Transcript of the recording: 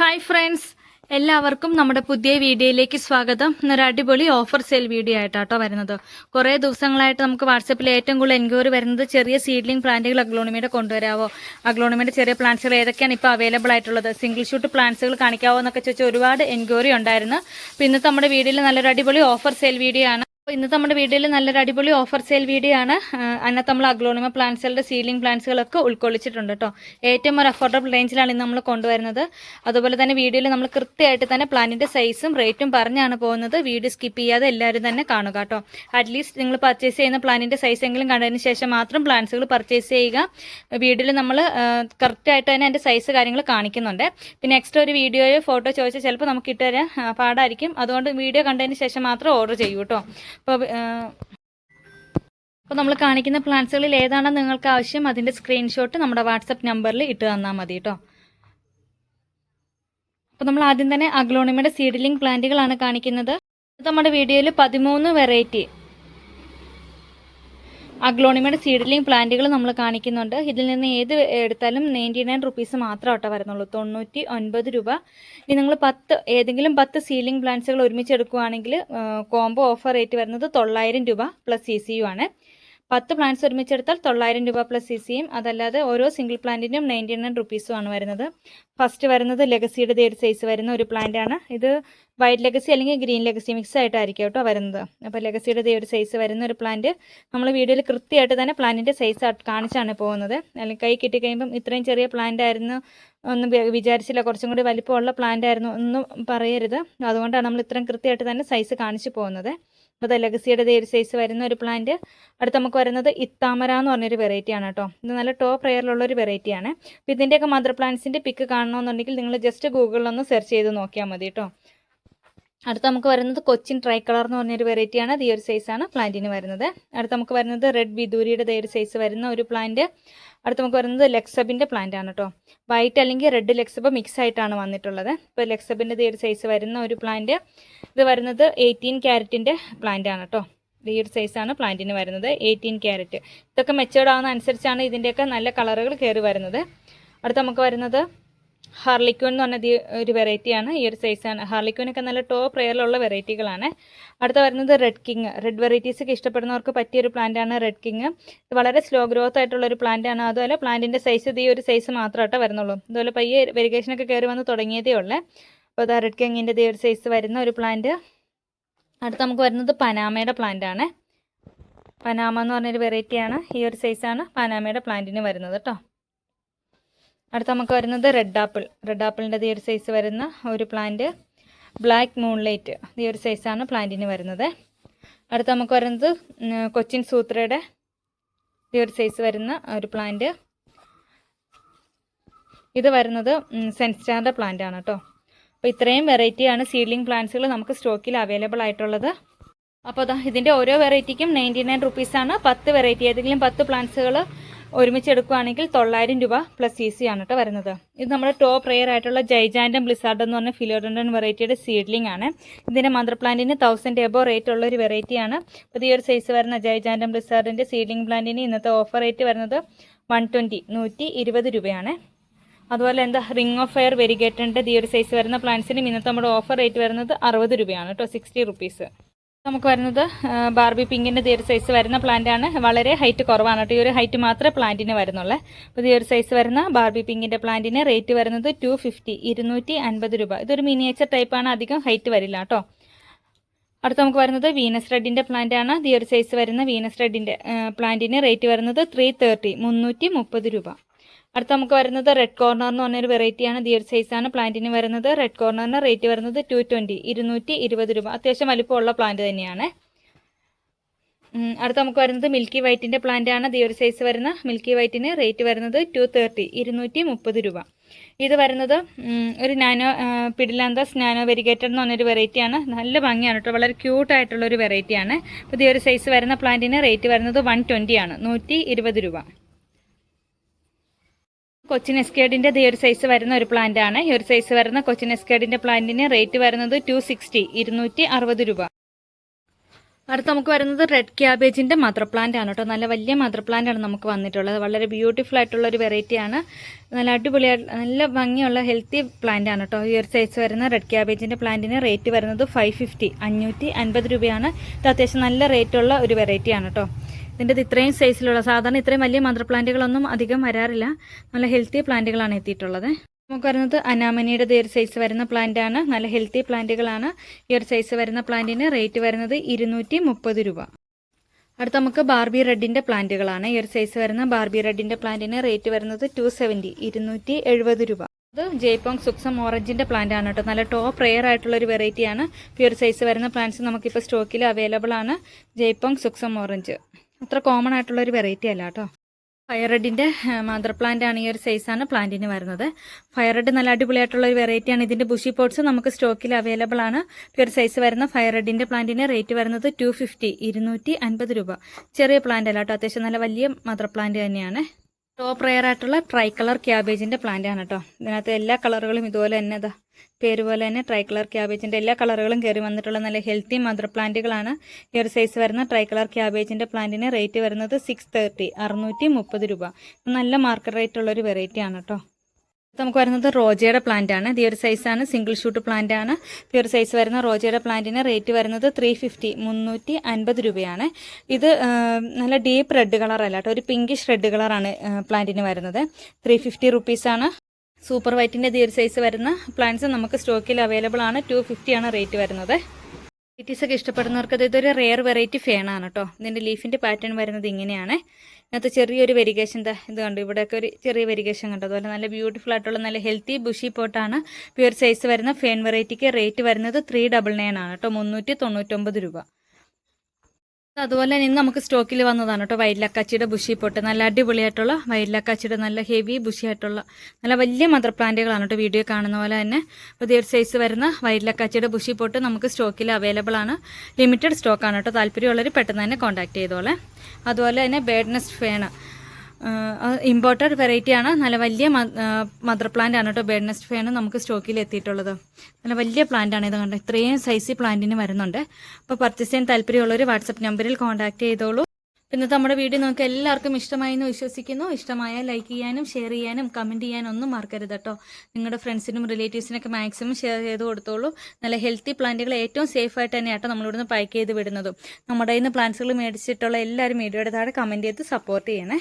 Hi friends, എല്ലാവർക്കും നമ്മുടെ പുതിയ വീഡിയോയിലേക്ക് സ്വാഗതം. ഇന്നൊരു അടിപൊളി ഓഫർ സെയിൽ വീഡിയോ ആയിട്ടാട്ടോ വരുന്നത്. കുറേ ദിവസങ്ങളായിട്ട് നമുക്ക് വാട്സപ്പിൽ ഏറ്റവും കൂടുതൽ എൻക്വയറി വരുന്നത് ചെറിയ സീഡ്ലിംഗ് പ്ലാന്റുകൾ അഗ്ലോണിമയുടെ കൊണ്ടുവരാവോ, അഗ്ലോണിമയുടെ ചെറിയ പ്ലാന്റ്സുകൾ ഏതൊക്കെയാണ് ഇപ്പോൾ അവൈലബിൾ ആയിട്ടുള്ളത്, സിംഗിൾ ഷൂട്ട് പ്ലാന്റ്സുകൾ കാണിക്കാവോ എന്നൊക്കെ ചോദിച്ചാൽ ഒരുപാട് എൻക്വയറി ഉണ്ടായിരുന്നു. അപ്പോൾ ഇന്നത്തെ നമ്മുടെ വീഡിയോയിൽ നല്ലൊരു അടിപൊളി ഓഫർ സെയിൽ വീഡിയോ ആണ്. ഇന്നത്തെ നമ്മുടെ വീഡിയോയിൽ നല്ലൊരു അടിപൊളി ഓഫർ സെയിൽ വീഡിയോ ആണ്. അതിനകത്ത് നമ്മൾ അഗ്ലോണിമ പ്ലാന്റ്സുകളുടെ സീലിംഗ് പ്ലാന്റ്സുകളൊക്കെ ഉൾക്കൊള്ളിച്ചിട്ടുണ്ട് കേട്ടോ. ഏറ്റവും ഒരു അഫോർഡബിൾ റേഞ്ചിലാണ് ഇന്ന് നമ്മൾ കൊണ്ടുവരുന്നത്. അതുപോലെ തന്നെ വീഡിയോയിൽ നമ്മൾ കൃത്യമായിട്ട് തന്നെ പ്ലാന്റിന്റെ സൈസും റേറ്റും പറഞ്ഞാണ് പോകുന്നത്. വീഡിയോ സ്കിപ്പ് ചെയ്യാതെ എല്ലാവരും തന്നെ കാണുക കേട്ടോ. അറ്റ്ലീസ്റ്റ് നിങ്ങൾ പർച്ചേസ് ചെയ്യുന്ന പ്ലാന്റിന്റെ സൈസ് എങ്കിലും കണ്ടതിന് ശേഷം മാത്രം പ്ലാന്റ്സുകൾ പർച്ചേസ് ചെയ്യുക. വീഡിയോയിൽ നമ്മൾ കറക്റ്റായിട്ട് തന്നെ അതിന്റെ സൈസ് കാര്യങ്ങൾ കാണിക്കുന്നുണ്ട്. പിന്നെ എക്സ്ട്രാ ഒരു വീഡിയോയോ ഫോട്ടോ ചോദിച്ചാൽ ചിലപ്പോൾ നമുക്ക് ഇട്ടുതരാൻ പാടായിരിക്കും. അതുകൊണ്ട് വീഡിയോ കണ്ടതിന് ശേഷം മാത്രം ഓർഡർ ചെയ്യൂ കേട്ടോ. അപ്പോൾ നമ്മൾ കാണിക്കുന്ന പ്ലാന്റ്സുകളിൽ ഏതാണോ നിങ്ങൾക്ക് ആവശ്യം അതിൻ്റെ സ്ക്രീൻഷോട്ട് നമ്മുടെ വാട്സപ്പ് നമ്പറിൽ ഇട്ട് തന്നാൽ മതി കേട്ടോ. അപ്പോൾ നമ്മൾ ആദ്യം തന്നെ അഗ്ലോണിമയുടെ സീഡ്ലിംഗ് പ്ലാന്റുകളാണ് കാണിക്കുന്നത്. നമ്മുടെ വീഡിയോയിൽ 13 വെറൈറ്റി അഗ്ലോണിമയുടെ സീഡ്ലിംഗ് പ്ലാന്റുകൾ നമ്മൾ കാണിക്കുന്നുണ്ട്. ഇതിൽ നിന്ന് ഏത് എടുത്താലും 99 റുപ്പീസ് മാത്രം കേട്ടോ വരുന്നുള്ളൂ, 99 രൂപ. ഇനി നിങ്ങൾ ഏതെങ്കിലും 10 സീലിംഗ് പ്ലാന്റ്സുകൾ ഒരുമിച്ച് എടുക്കുകയാണെങ്കിൽ കോംബോ ഓഫർ റേറ്റ് വരുന്നത് 900 രൂപ പ്ലസ് CCU ആണ്. 10 പ്ലാന്റ്സ് ഒരുമിച്ചെടുത്താൽ 900 രൂപ പ്ലസ് CCയും, അതല്ലാതെ ഓരോ സിംഗിൾ പ്ലാന്റിനും 99 റുപ്പീസും ആണ് വരുന്നത്. ഫസ്റ്റ് വരുന്നത് ലെഗസിയുടെ ഒരു സൈസ് വരുന്ന ഒരു പ്ലാന്റ് ആണ്. ഇത് വൈറ്റ് ലെഗസി അല്ലെങ്കിൽ ഗ്രീൻ ലെഗസി മിക്സ് ആയിട്ടായിരിക്കും കേട്ടോ വരുന്നത്. അപ്പോൾ ലെഗസിയുടെ ഒരു സൈസ് വരുന്ന ഒരു പ്ലാന്റ് നമ്മൾ വീഡിയോയിൽ കൃത്യമായിട്ട് തന്നെ പ്ലാന്റിൻ്റെ സൈസ് കാണിച്ചാണ് പോകുന്നത്. അല്ലെങ്കിൽ കൈ കിട്ടിക്കഴിയുമ്പം ഇത്രയും ചെറിയ പ്ലാന്റ് ആയിരുന്നു ഒന്നും വിചാരിച്ചില്ല, കുറച്ചും കൂടി വലിപ്പമുള്ള പ്ലാന്റ് ആയിരുന്നു ഒന്നും പറയരുത്. അതുകൊണ്ടാണ് നമ്മൾ ഇത്രയും കൃത്യമായിട്ട് തന്നെ സൈസ് കാണിച്ചു പോകുന്നത്. അപ്പോൾ ലെഗസിയുടെ ഒരു സൈസ് വരുന്ന ഒരു പ്ലാന്റ്. അടുത്ത് നമുക്ക് വരുന്നത് ഇത്താമര എന്ന് പറഞ്ഞൊരു വെറൈറ്റിയാണ് കേട്ടോ. ഇത് നല്ല ടോപ്പ് റെയറിലുള്ള ഒരു വെറൈറ്റിയാണ്. അപ്പോൾ ഇതിൻ്റെയൊക്കെ മദർ പ്ലാന്റ്സിൻ്റെ പിക്ക് കാണണമെന്നുണ്ടെങ്കിൽ നിങ്ങൾ ജസ്റ്റ് ഗൂഗിളിലൊന്ന് സെർച്ച് ചെയ്ത് നോക്കിയാൽ മതി കേട്ടോ. അടുത്ത് നമുക്ക് വരുന്നത് കൊച്ചിൻ ട്രൈ കളർ എന്ന് പറഞ്ഞൊരു വെറൈറ്റിയാണ്. ഈ ഒരു സൈസാണ് പ്ലാന്റിന് വരുന്നത്. അടുത്ത് നമുക്ക് വരുന്നത് റെഡ് വിദൂരിയുടെ ഒരു സൈസ് വരുന്ന ഒരു പ്ലാന്റ്. അടുത്ത് നമുക്ക് വരുന്നത് ലെക്സബിൻ്റെ പ്ലാന്റ് ആണ് കേട്ടോ. വൈറ്റ് അല്ലെങ്കിൽ റെഡ് ലെക്സബ് മിക്സ് ആയിട്ടാണ് വന്നിട്ടുള്ളത്. ഇപ്പോൾ ലെക്സബിൻ്റെ ഒരു സൈസ് വരുന്ന ഒരു പ്ലാന്റ്. ഇത് വരുന്നത് 18 ക്യാരറ്റിൻ്റെ പ്ലാന്റ് ആണ് കേട്ടോ. ഈ ഒരു സൈസാണ് പ്ലാന്റിന് വരുന്നത്, 18 ക്യാരറ്റ്. ഇതൊക്കെ മെച്ചേർഡ് ആവുന്ന അനുസരിച്ചാണ് ഇതിൻ്റെയൊക്കെ നല്ല കളറുകൾ കയറി വരുന്നത്. അടുത്ത് നമുക്ക് വരുന്നത് ഹാർലിക്വൻ എന്ന് പറഞ്ഞ ഒരു വെറൈറ്റിയാണ്. ഈ ഒരു സൈസാണ്. ഹാർലിക്വനൊക്കെ നല്ല ടോപ്പ് റെയറിലുള്ള വെറൈറ്റികളാണ്. അടുത്ത വരുന്നത് റെഡ് കിങ്. റെഡ് വെറൈറ്റീസൊക്കെ ഇഷ്ടപ്പെടുന്നവർക്ക് പറ്റിയൊരു പ്ലാന്റാണ് റെഡ് കിങ്. ഇത് വളരെ സ്ലോ ഗ്രോത്ത് ആയിട്ടുള്ളൊരു പ്ലാന്റാണ്. അതുപോലെ പ്ലാന്റിൻ്റെ സൈസ് ഈ ഒരു സൈസ് മാത്രമായിട്ടേ വരുന്നുള്ളൂ. അതുപോലെ പയ്യെ വെരിഗേഷനൊക്കെ കയറി വന്ന് തുടങ്ങിയതേ ഉള്ളൂ. അപ്പോൾ അത് റെഡ് കിങ്ങിൻ്റെ ഒരു സൈസ് വരുന്ന ഒരു പ്ലാന്റ്. അടുത്ത് നമുക്ക് വരുന്നത് പനാമയുടെ പ്ലാന്റ് ആണ്. പനാമ എന്ന് പറഞ്ഞൊരു വെറൈറ്റിയാണ്. ഈ ഒരു സൈസാണ് പനാമയുടെ പ്ലാന്റിന് വരുന്നത് കേട്ടോ. അടുത്ത് നമുക്ക് വരുന്നത് റെഡ് ആപ്പിൾ. റെഡ് ആപ്പിളിൻ്റെ ഈ ഒരു സൈസ് വരുന്ന ഒരു പ്ലാന്റ്. ബ്ലാക്ക് മൂൺലൈറ്റ് ഈ ഒരു സൈസാണ് പ്ലാന്റിന് വരുന്നത്. അടുത്ത് നമുക്ക് വരുന്നത് കൊച്ചിൻ സൂത്രയുടെ ഈ ഒരു സൈസ് വരുന്ന ഒരു പ്ലാന്റ്. ഇത് വരുന്നത് സെൻസ്റ്റാറിൻ്റെ പ്ലാന്റ് ആണ് കേട്ടോ. അപ്പോൾ ഇത്രയും വെറൈറ്റിയാണ് സീഡ്ലിംഗ് പ്ലാന്റ്സുകൾ നമുക്ക് സ്റ്റോക്കിൽ അവൈലബിൾ ആയിട്ടുള്ളത്. അപ്പോൾ ഇതിൻ്റെ ഓരോ വെറൈറ്റിക്കും 99 റുപ്പീസാണ്. 10 വെറൈറ്റി ഏതെങ്കിലും 10 പ്ലാന്റ്സുകൾ ഒരുമിച്ചെടുക്കുകയാണെങ്കിൽ 900 രൂപ പ്ലസ് CC ആണ് കേട്ടോ വരുന്നത്. ഇത് നമ്മുടെ ടോപ്പ് റെയർ ആയിട്ടുള്ള ജൈജാൻഡം ബ്ലിസാർഡ് എന്ന് പറഞ്ഞ ഫിലോഡൻഡൻ വെറൈറ്റിയുടെ സീഡ്ലിംഗ് ആണ്. ഇതിൻ്റെ മദർ പ്ലാന്റിന് 1000 എബോ റേറ്റ് ഉള്ള ഒരു വെറൈറ്റിയാണ്. അപ്പോൾ ഈ ഒരു സൈസ് വരുന്ന ജൈജാൻഡം ബ്ലിസാർഡിൻ്റെ സീഡ്ലിംഗ് പ്ലാന്റിന് ഇന്നത്തെ ഓഫർ റേറ്റ് വരുന്നത് 120 രൂപയാണ്. അതുപോലെ റിംഗ് ഓഫ് ഫയർ വെരിഗേറ്ററിൻ്റെ ഈ ഒരു സൈസ് വരുന്ന പ്ലാന്റ്സിനും ഇന്നത്തെ നമ്മുടെ ഓഫർ റേറ്റ് വരുന്നത് 60 രൂപയാണ് കേട്ടോ, 60 റുപ്പീസ്. നമുക്ക് വരുന്നത് ബാർബി പിങ്കിൻ്റെ ഈ ഒരു സൈസ് വരുന്ന പ്ലാന്റ് ആണ്. വളരെ ഹൈറ്റ് കുറവാണ് കേട്ടോ. ഈ ഒരു ഹൈറ്റ് മാത്രമേ പ്ലാന്റിന് വരുന്നുള്ളൂ. അപ്പോൾ ഈ ഒരു സൈസ് വരുന്ന ബാർബി പിങ്കിൻ്റെ പ്ലാന്റിന് റേറ്റ് വരുന്നത് 250 രൂപ. ഇതൊരു മിനിയേച്ചർ ടൈപ്പാണ്, അധികം ഹൈറ്റ് വരില്ല കേട്ടോ. അടുത്ത് നമുക്ക് വരുന്നത് വീനസ് റെഡിൻ്റെ പ്ലാന്റ് ആണ്. ഈ ഒരു സൈസ് വരുന്ന വീനസ് റെഡിൻ്റെ പ്ലാന്റിന് റേറ്റ് വരുന്നത് 330 രൂപ. അടുത്ത് നമുക്ക് വരുന്നത് റെഡ് കോർണർ എന്ന് പറഞ്ഞൊരു വെറൈറ്റിയാണ്. ഈ ഒരു സൈസാണ് പ്ലാന്റിന് വരുന്നത്. റെഡ് കോർണറിന് റേറ്റ് വരുന്നത് 220 രൂപ. അത്യാവശ്യം വലിപ്പമുള്ള പ്ലാന്റ് തന്നെയാണ്. അടുത്ത് നമുക്ക് വരുന്നത് മിൽക്കി വൈറ്റിൻ്റെ പ്ലാന്റ് ആണ്. ഈ ഒരു സൈസ് വരുന്ന മിൽക്കി വൈറ്റിന് റേറ്റ് വരുന്നത് 230 രൂപ. ഇത് വരുന്നത് ഒരു പിഡിലാന്തസ് നാനോ വെരിഗേറ്റഡ് എന്ന് പറഞ്ഞൊരു വെറൈറ്റിയാണ്. നല്ല ഭംഗിയാണ് കേട്ടോ, വളരെ ക്യൂട്ടായിട്ടുള്ളൊരു വെറൈറ്റിയാണ്. അപ്പോൾ ഈ ഒരു സൈസ് വരുന്ന പ്ലാന്റിന് റേറ്റ് വരുന്നത് 120 ആണ്, 120 രൂപ. കൊച്ചിൻ എസ്കേഡിൻ്റെ ഈ ഒരു സൈസ് വരുന്ന ഒരു പ്ലാന്റ് ആണ്. ഈ ഒരു സൈസ് വരുന്ന കൊച്ചിൻ എസ്കേഡിൻ്റെ പ്ലാന്റിന് റേറ്റ് വരുന്നത് 260 രൂപ. അടുത്ത് നമുക്ക് വരുന്നത് റെഡ് ക്യാബേജിൻ്റെ മദർ പ്ലാന്റ് ആണ് കേട്ടോ. നല്ല വലിയ മദർ പ്ലാന്റ് ആണ് നമുക്ക് വന്നിട്ടുള്ളത്. വളരെ ബ്യൂട്ടിഫുൾ ആയിട്ടുള്ള ഒരു വെറൈറ്റിയാണ്. നല്ല അടിപൊളിയായിട്ട് നല്ല ഭംഗിയുള്ള ഹെൽത്തി പ്ലാന്റ് ആണ് കേട്ടോ. ഈ ഒരു സൈസ് വരുന്ന റെഡ് ക്യാബേജിൻ്റെ പ്ലാന്റിന് റേറ്റ് വരുന്നത് 550 550 രൂപയാണ്. ഇത് അത്യാവശ്യം നല്ല റേറ്റുള്ള ഒരു വെറൈറ്റിയാണ് കേട്ടോ. ഇതിൻ്റെ ഇത്രയും സൈസിലുള്ള സാധാരണ ഇത്രയും വലിയ മദർ പ്ലാന്റുകളൊന്നും അധികം വരാറില്ല. നല്ല ഹെൽത്തി പ്ലാന്റുകളാണ് എത്തിയിട്ടുള്ളത്. നമുക്ക് വരുന്നത് അനാമനിയുടെ ഈ ഒരു സൈസ് വരുന്ന പ്ലാന്റ് ആണ്. നല്ല ഹെൽത്തി പ്ലാന്റുകളാണ്. ഈ ഒരു സൈസ് വരുന്ന പ്ലാന്റിന് റേറ്റ് വരുന്നത് 230 രൂപ. അടുത്ത നമുക്ക് ബാർബി റെഡിൻ്റെ പ്ലാന്റുകളാണ്. ഈ ഒരു സൈസ് വരുന്ന ബാർബി റെഡിൻ്റെ പ്ലാന്റിന് റേറ്റ് വരുന്നത് 270 270 രൂപ. ഇത് ജയ്പോങ് സുക്സം ഓറഞ്ചിൻ്റെ പ്ലാന്റ് ആണ് കേട്ടോ. നല്ല ടോപ്പ് റെയർ ആയിട്ടുള്ള ഒരു വെറൈറ്റിയാണ്. ഈ ഒരു സൈസ് വരുന്ന പ്ലാന്റ്സ് നമുക്കിപ്പോൾ സ്റ്റോക്കിൽ അവൈലബിൾ ആണ്. ജയ്പോങ് സുക്സം ഓറഞ്ച് അത്ര കോമൺ ആയിട്ടുള്ള ഒരു വെറൈറ്റി അല്ല കേട്ടോ. ഫയർ റെഡിൻ്റെ മദർ പ്ലാന്റ് ആണ്. ഈ ഒരു സൈസാണ് പ്ലാന്റിന് വരുന്നത്. ഫയർ റെഡ് നല്ല അടിപൊളിയായിട്ടുള്ള ഒരു വെറൈറ്റിയാണ്. ഇതിൻ്റെ ബുഷി പോട്ട്സ് നമുക്ക് സ്റ്റോക്കിൽ അവൈലബിൾ ആണ്. ഈ ഒരു സൈസ് വരുന്ന ഫയർ റെഡിൻ്റെ പ്ലാന്റിന് റേറ്റ് വരുന്നത് 250 250 രൂപ. ചെറിയ പ്ലാന്റ് അല്ല കേട്ടോ, അത്യാവശ്യം നല്ല വലിയ മദർ പ്ലാന്റ് തന്നെയാണ്. ടോപ്പ് റെയർ ആയിട്ടുള്ള ട്രൈ കളർ ക്യാബേജിൻ്റെ പ്ലാന്റ് ആണ് കേട്ടോ. ഇതിനകത്ത് എല്ലാ കളറുകളും ഇതുപോലെ തന്നെ ഇതാ പേര് പോലെ തന്നെ ട്രൈ കളർ ക്യാബേജിൻ്റെ എല്ലാ കളറുകളും കയറി വന്നിട്ടുള്ള നല്ല ഹെൽത്തി മദർ പ്ലാന്റുകളാണ്. ഈ ഒരു സൈസ് വരുന്ന ട്രൈ കളർ ക്യാബേജിൻ്റെ പ്ലാന്റിന് റേറ്റ് വരുന്നത് 630 630 രൂപ. നല്ല മാർക്കറ്റ് റേറ്റ് ഉള്ള ഒരു വെറൈറ്റി ആണ് കേട്ടോ. നമുക്ക് വരുന്നത് റോജയുടെ പ്ലാന്റ് ആണ്. ഈ ഒരു സൈസാണ് സിംഗിൾ ഷൂട്ട് പ്ലാന്റ് ആണ്. ഈ ഒരു സൈസ് വരുന്ന റോജയുടെ പ്ലാന്റിന് റേറ്റ് വരുന്നത് 350 350 രൂപയാണ്. ഇത് നല്ല ഡീപ്പ് റെഡ് കളർ അല്ല കേട്ടോ, ഒരു പിങ്കിഷ് റെഡ് കളറാണ് പ്ലാന്റിന് വരുന്നത്. 350 റുപ്പീസാണ്. സൂപ്പർ വൈറ്റിൻ്റെ ഈ ഒരു സൈസ് വരുന്ന പ്ലാന്റ്സ് നമുക്ക് സ്റ്റോക്കിൽ അവൈലബിൾ ആണ്. 250 ആണ് റേറ്റ് വരുന്നത്. വെറൈറ്റീസൊക്കെ ഇഷ്ടപ്പെടുന്നവർക്ക് ഇതൊരു റെയർ വെറൈറ്റി ഫേണാണ് കേട്ടോ. ഇതിൻ്റെ ലീഫിൻ്റെ പാറ്റേൺ വരുന്നത് ഇങ്ങനെയാണ്. ഇതിനകത്ത് ചെറിയൊരു വെരിഗേഷൻ ഇത് കണ്ടു, ഇവിടെയൊക്കെ ഒരു ചെറിയ വെരിഗേഷൻ കണ്ടു. അതുപോലെ നല്ല ബ്യൂട്ടിഫുൾ ആയിട്ടുള്ള നല്ല ഹെൽത്തി ബുഷി പോട്ടാണ്. പ്യുവർ സൈസ് വരുന്ന ഫേൺ വെറൈറ്റിക്ക് റേറ്റ് വരുന്നത് 399 ആണ് കേട്ടോ, 399 രൂപ. അതുപോലെ ഇന്ന് നമുക്ക് സ്റ്റോക്കിൽ വന്നതാണ് കേട്ടോ വൈലക്കാച്ചിയുടെ ബുഷി പോട്ട്. നല്ല അടിപൊളിയായിട്ടുള്ള വൈലക്കാച്ചിയുടെ നല്ല ഹെവി ബുഷി ആയിട്ടുള്ള നല്ല വലിയ മദർ പ്ലാന്റുകളാണ് കേട്ടോ വീഡിയോ കാണുന്ന പോലെ തന്നെ. പുതിയ സൈസ് വരുന്ന വൈലക്കാച്ചിയുടെ ബുഷി പോട്ട് നമുക്ക് സ്റ്റോക്കിൽ അവൈലബിൾ ആണ്. ലിമിറ്റഡ് സ്റ്റോക്കാണ് കേട്ടോ. താല്പര്യമുള്ളവർ പെട്ടെന്ന് തന്നെ കോൺടാക്ട് ചെയ്തോളെ. അതുപോലെ തന്നെ ബേർഡ് നെസ്റ്റ് ഫേൺ ഇമ്പോർട്ടഡ് വെറൈറ്റിയാണ്. നല്ല വലിയ മദർ പ്ലാന്റ് ആണ് കേട്ടോ. ബേർഡ് നെസ്റ്റ് ഫേൺ നമുക്ക് സ്റ്റോക്കിൽ എത്തിയിട്ടുള്ളത്. നല്ല വലിയ പ്ലാന്റ് ആണ് ഇത് കണ്ടോ. ഇത്രയും സൈസ് പ്ലാന്റിന് വരുന്നുണ്ട്. അപ്പോൾ പർച്ചേസ് ചെയ്യാൻ താല്പര്യമുള്ളവർ വാട്സപ്പ് നമ്പറിൽ കോൺടാക്ട് ചെയ്തോളൂ. ഇന്നത്തെ നമ്മുടെ വീഡിയോ നമുക്ക് എല്ലാവർക്കും ഇഷ്ടമായി എന്ന് വിശ്വസിക്കുന്നു. ഇഷ്ടമായാൽ ലൈക്ക് ചെയ്യാനും ഷെയർ ചെയ്യാനും കമൻറ്റ് ചെയ്യാനും ഒന്നും മറക്കരുത് കേട്ടോ. നിങ്ങളുടെ ഫ്രണ്ട്സിനും റിലേറ്റീവ്സിനൊക്കെ മാക്സിമം ഷെയർ ചെയ്ത് കൊടുത്തോളൂ. നല്ല ഹെൽത്തി പ്ലാന്റുകൾ ഏറ്റവും സേഫ് ആയിട്ട് തന്നെയാട്ടോ നമ്മളിവിടുന്ന് പാക്ക് ചെയ്ത് വിടുന്നതും. നമ്മുടെ ഇന്ന് പ്ലാന്റ്സുകൾ മേടിച്ചിട്ടുള്ള എല്ലാവരും വീഡിയോയുടെ താഴെ കമൻറ്റ് ചെയ്ത് സപ്പോർട്ട് ചെയ്യണേ.